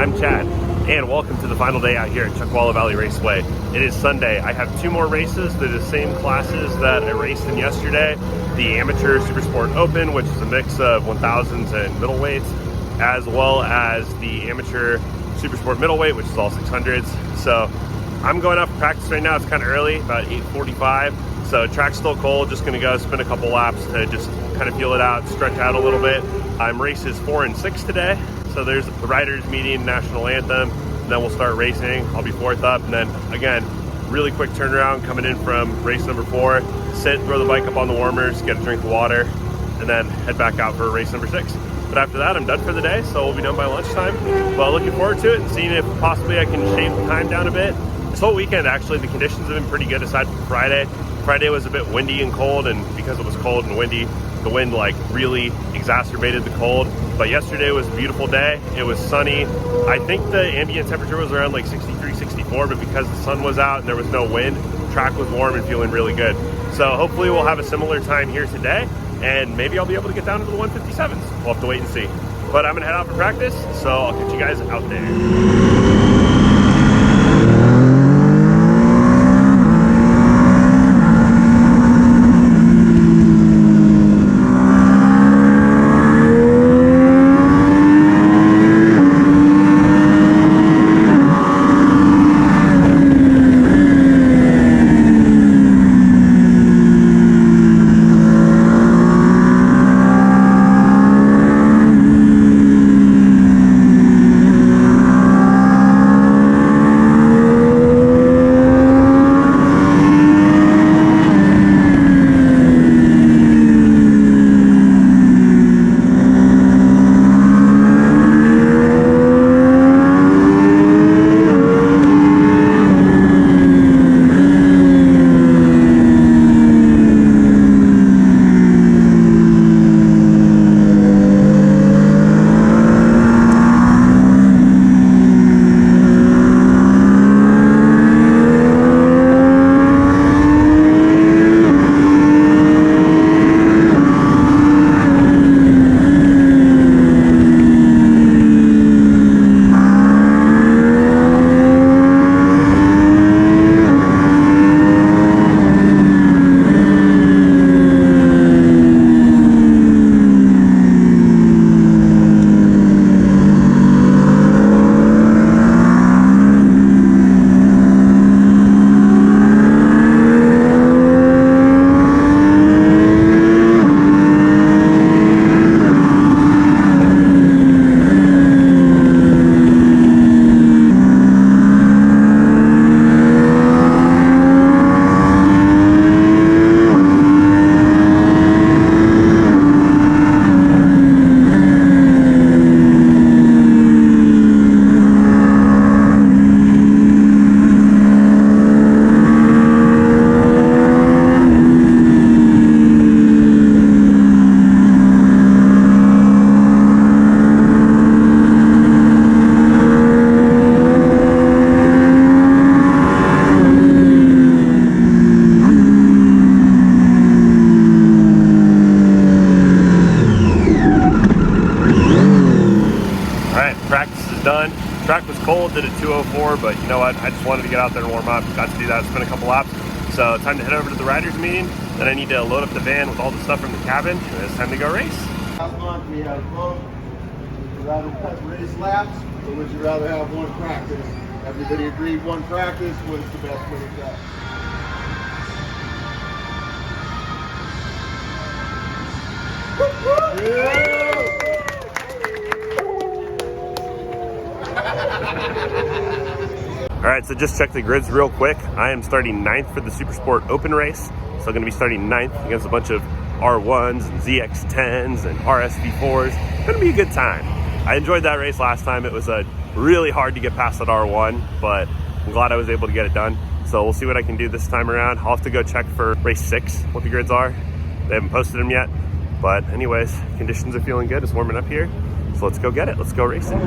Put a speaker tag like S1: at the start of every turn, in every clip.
S1: I'm Chad, and welcome to the final day out here at Chuckwalla Valley Raceway. It is Sunday. I have 2 more races. They're the same classes that I raced in yesterday. The Amateur SUPERSPORT Open, which is a mix of 1000s and middleweights, as well as the Amateur SUPERSPORT Middleweight, which is all 600s. So I'm going out for practice right now. It's kind of early, about 8:45. So track's still cold. Just going to go spin a couple laps to just kind of feel it out, stretch out a little bit. I'm races 4 and 6 today. So there's the riders meeting, national anthem, and then we'll start racing. I'll be 4th up, and then again, really quick turnaround coming in from race number 4. Sit, throw the bike up on the warmers, get a drink of water, and then head back out for race number 6. But after that, I'm done for the day, so we'll be done by lunchtime. But looking forward to it and seeing if possibly I can shave the time down a bit. This whole weekend, actually, the conditions have been pretty good aside from Friday. Friday was a bit windy and cold, and because it was cold and windy, the wind like really exacerbated the cold. But yesterday was a beautiful day. It was sunny. I think the ambient temperature was around like 63, 64, but because the sun was out and there was no wind, track was warm and feeling really good. So hopefully we'll have a similar time here today, and maybe I'll be able to get down to the 157s. We'll have to wait and see. But I'm gonna head out for practice, so I'll catch you guys out there. Done. Track was cold, did a 2:04, but you know what? I just wanted to get out there and warm up. Got to do that, spin a couple laps. So time to head over to the riders meeting. Then I need to load up the van with all the stuff from the cabin, and it's time to go race.
S2: Last month we had both. Would you rather have race laps, or would you rather have one practice? Everybody agreed one practice was the best way to go. Yeah.
S1: All right, so just check the grids real quick. I am starting 9th for the SUPERSPORT Open race. So I'm gonna be starting 9th against a bunch of R1s and ZX10s and RSV4s. Gonna be a good time. I enjoyed that race last time. It was really hard to get past that R1, but I'm glad I was able to get it done. So we'll see what I can do this time around. I'll have to go check for race 6, what the grids are. They haven't posted them yet. But anyways, conditions are feeling good. It's warming up here. So let's go get it. Let's go racing.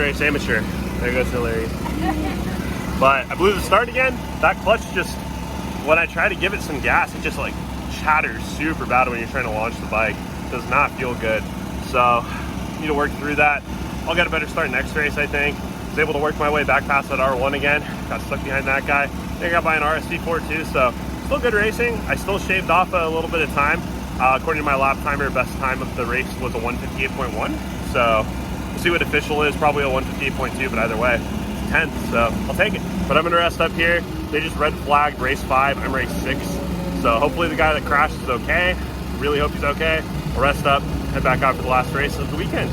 S1: race amateur. There goes Hillary. But I blew the start again. That clutch just, when I try to give it some gas, it just like chatters super bad when you're trying to launch the bike. It does not feel good. So need to work through that. I'll get a better start next race, I think. Was able to work my way back past that R1 again. Got stuck behind that guy. I think I got by an RSV4 too, so still good racing. I still shaved off a little bit of time. According to my lap timer, best time of the race was a 1:58.1. So we'll see what official is, probably a 1:58.2, but either way, 10th, so I'll take it. But I'm gonna rest up here. They just red flagged race 5, I'm race 6. So hopefully the guy that crashed is okay. Really hope he's okay. I'll rest up, head back out for the last race of the weekend.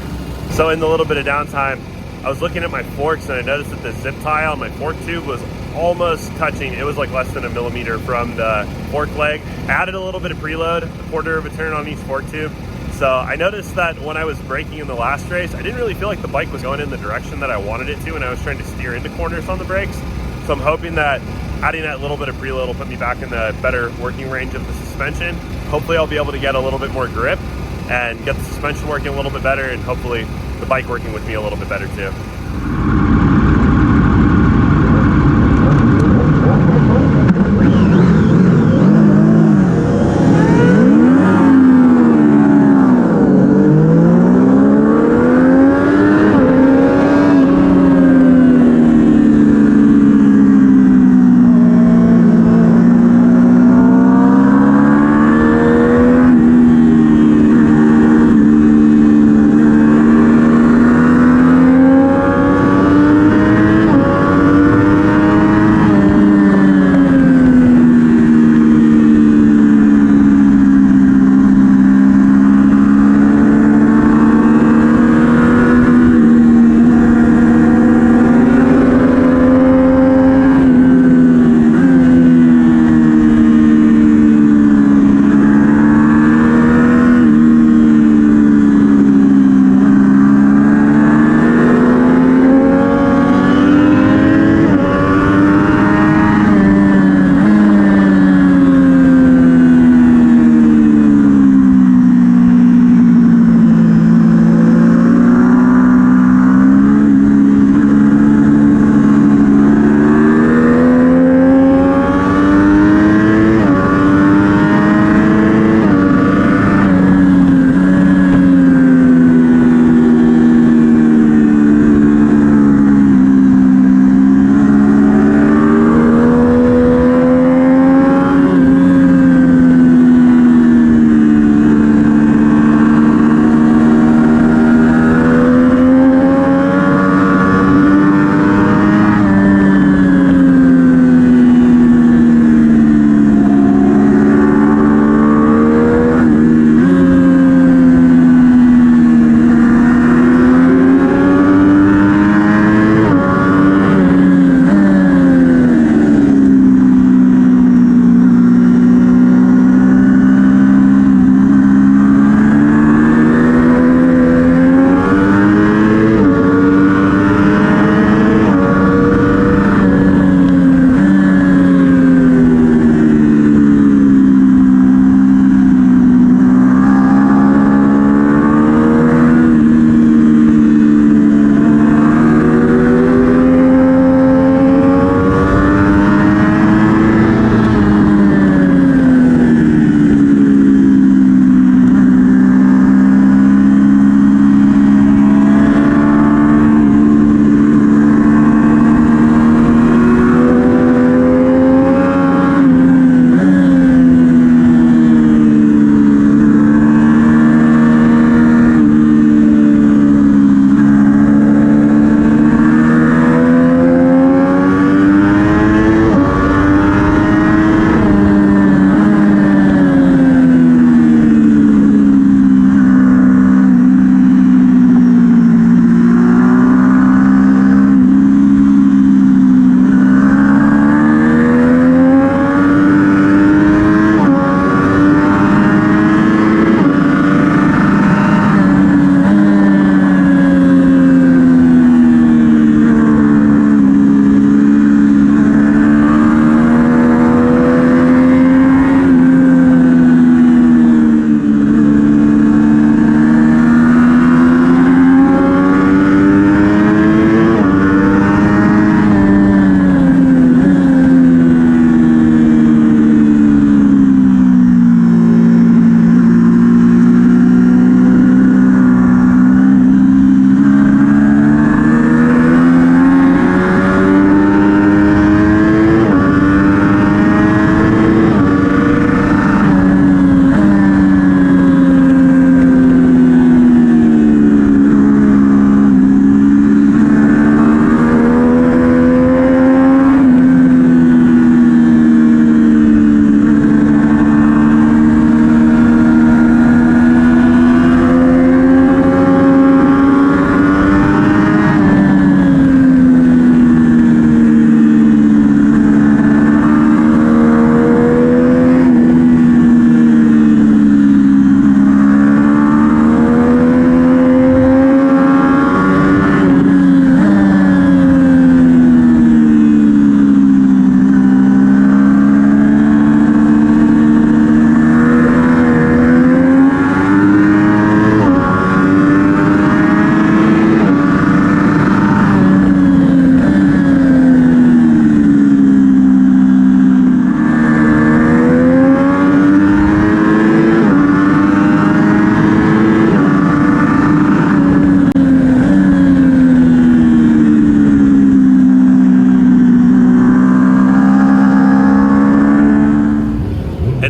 S1: So in the little bit of downtime, I was looking at my forks and I noticed that the zip tie on my fork tube was almost touching. It was like less than 1 millimeter from the fork leg. I added a little bit of preload, a quarter of a turn on each fork tube. So I noticed that when I was braking in the last race, I didn't really feel like the bike was going in the direction that I wanted it to, and I was trying to steer into corners on the brakes. So I'm hoping that adding that little bit of preload will put me back in the better working range of the suspension. Hopefully I'll be able to get a little bit more grip and get the suspension working a little bit better, and hopefully the bike working with me a little bit better too.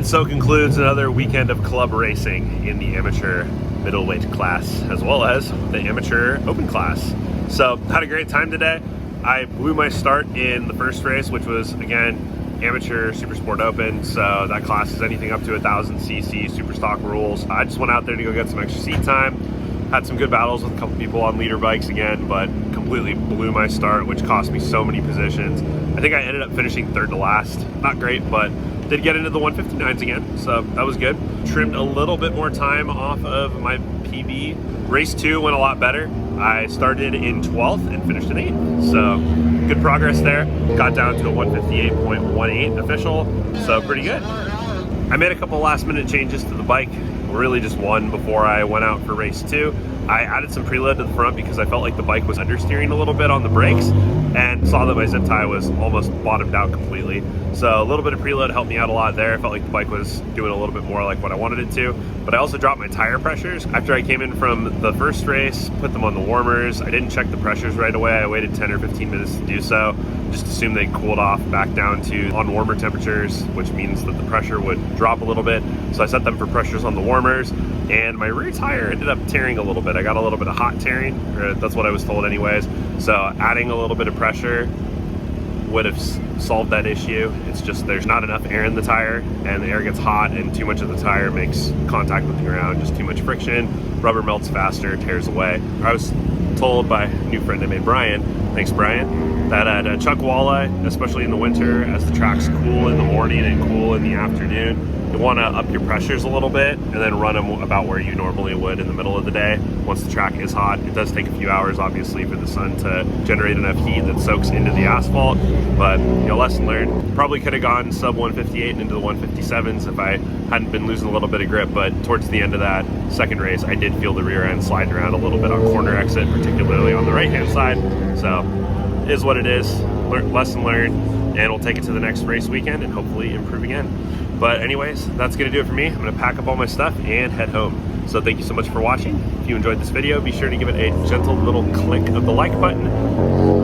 S1: And so concludes another weekend of club racing in the amateur middleweight class, as well as the amateur open class. So had a great time today. I blew my start in the first race, which was, again, amateur SUPERSPORT open. So that class is anything up to 1,000 cc, super stock rules. I just went out there to go get some extra seat time. Had some good battles with a couple people on leader bikes again, but completely blew my start, which cost me so many positions. I think I ended up finishing third to last. Not great, but did get into the 159s again, so that was good. Trimmed a little bit more time off of my PB. Race 2 went a lot better. I started in 12th and finished in 8th, so good progress there. Got down to a 158.18 official, so pretty good. I made a couple last minute changes to the bike, really just one before I went out for race 2. I added some preload to the front because I felt like the bike was understeering a little bit on the brakes and saw that my zip tie was almost bottomed out completely. So a little bit of preload helped me out a lot there. I felt like the bike was doing a little bit more like what I wanted it to. But I also dropped my tire pressures. After I came in from the first race, put them on the warmers. I didn't check the pressures right away. I waited 10 or 15 minutes to do so. Just assumed they cooled off back down to on warmer temperatures, which means that the pressure would drop a little bit. So I set them for pressures on the warmers, and my rear tire ended up tearing a little bit. I got a little bit of hot tearing, or that's what I was told anyways. So adding a little bit of pressure would have solved that issue. It's just there's not enough air in the tire, and the air gets hot, and too much of the tire makes contact with the ground, just too much friction. Rubber melts faster, tears away. I was told by a new friend I made, Brian, thanks Brian, that at Chuck Walleye, especially in the winter, as the track's cool in the morning and cool in the afternoon, you want to up your pressures a little bit and then run them about where you normally would in the middle of the day. Once the track is hot, it does take a few hours obviously for the sun to generate enough heat that soaks into the asphalt, but you know, lesson learned. Probably could have gone sub 158 and into the 157s if I hadn't been losing a little bit of grip, but towards the end of that second race I did feel the rear end sliding around a little bit on corner exit, particularly on the right hand side. So it is what it is. Lesson learned, and we'll take it to the next race weekend and hopefully improve again. But anyways, that's gonna do it for me. I'm gonna pack up all my stuff and head home. So thank you so much for watching. If you enjoyed this video, be sure to give it a gentle little click of the like button.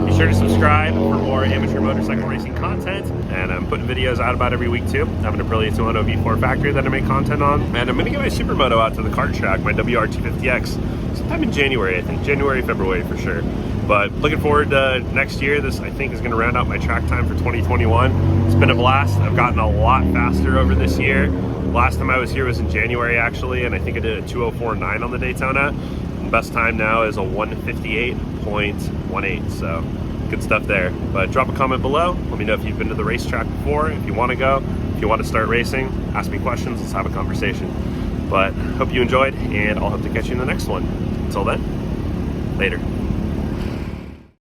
S1: Be sure to subscribe for more amateur motorcycle racing content. And I'm putting videos out about every week too. I have an Aprilia 200 V4 factory that I make content on. And I'm gonna get my Supermoto out to the kart track, my WR250X, sometime in January, I think. January, February for sure. But looking forward to next year. This, I think, is going to round out my track time for 2021. It's been a blast. I've gotten a lot faster over this year. Last time I was here was in January, actually, and I think I did a 2:04.9 on the Daytona. The best time now is a 1:58.18, so good stuff there. But drop a comment below. Let me know if you've been to the racetrack before, if you want to go, if you want to start racing. Ask me questions. Let's have a conversation. But hope you enjoyed, and I'll hope to catch you in the next one. Until then, later.